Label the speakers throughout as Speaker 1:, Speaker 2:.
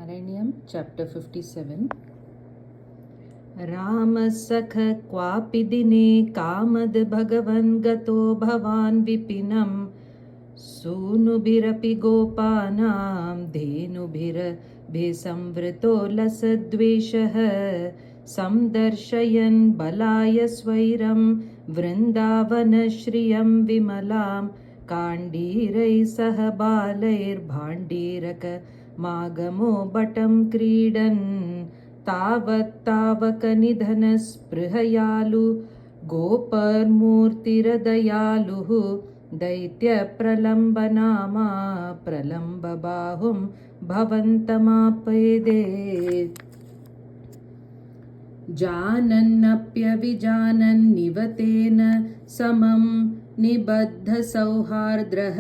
Speaker 1: Naraniam, chapter 57. रामसख क्वापि दिने कामद भगवन् गतो भवान् विपिनं सूनुभिरपि गोपानां धेनुभिरभिसंवृतो लसद्वेषः संदर्शयन् बलाय स्वैरं वृन्दावनश्रियं विमलां काण्डीरैः सह बालैर्भाण्डीरकमागमो बटं क्रीडन् तावत्तावकनिधनस्पृहयालु गोपर्मूर्तिरदयालुः दैत्यप्रलम्बनामा प्रलम्बबाहुं भवन्तमापेदे जानन्नप्यविजानन्निवतेन समं निबद्धसौहार्द्रः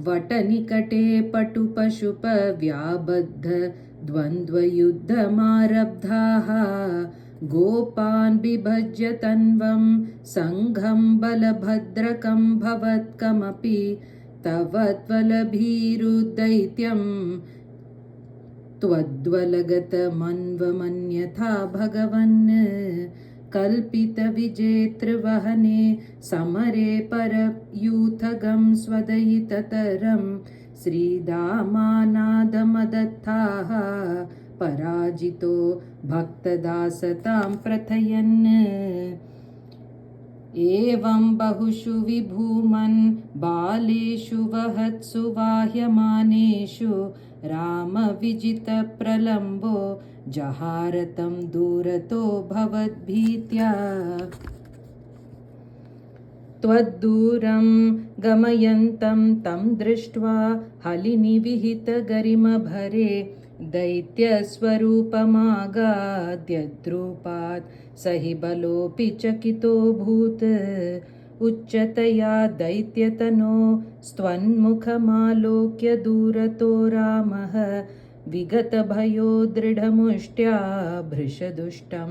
Speaker 1: वटनिकटे पटुपशुपव्याबद्ध द्वन्द्वयुद्धमारब्धाः गोपान् बिभज्य तन्वं सङ्घं बलभद्रकं भवत्कमपि तवत्वलभीरुदैत्यं त्वद्वलगतमन्वमन्यथा भगवन् कल्पितविजेतृवहने समरे परयूथगं स्वदयिततरं श्रीदामानादमदत्ताः पराजितो भक्तदासतां प्रथयन् एवं बहुषु विभूमन् बालेषु वहत्सु वाह्यमानेषु रामविजितप्रलम्बो जहारतं दूरतो भवद्भीत्या त्वद्दूरं गमयन्तं तं दृष्ट्वा हलिनिविहितगरिमभरे दैत्यस्वरूपमागाद्यद्रूपात् स हि बलोऽपि चकितोऽभूत् उच्चतया दैत्यतनो स्त्वन्मुखमालोक्य दूरतो रामः विगतभयो दृढमुष्ट्या भृशदुष्टं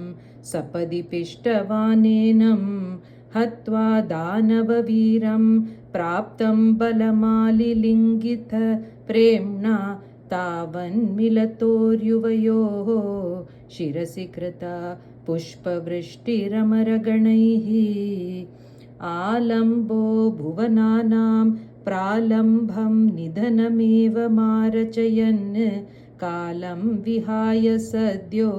Speaker 1: सपदि पिष्टवानेनं हत्वा दानववीरं प्राप्तं बलमालिलिङ्गित प्रेम्णा तावन्मिलतोर्युवयोः शिरसि कृता पुष्पवृष्टिरमरगणैः आलम्बो भुवनानां प्रालम्भं निधनमेव मारचयन् कालं विहाय सद्यो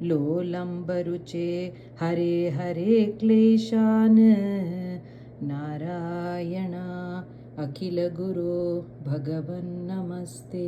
Speaker 1: लोलम्बरुचे हरे हरे क्लेशान् नारायण अखिलगुरो भगवन् नमस्ते।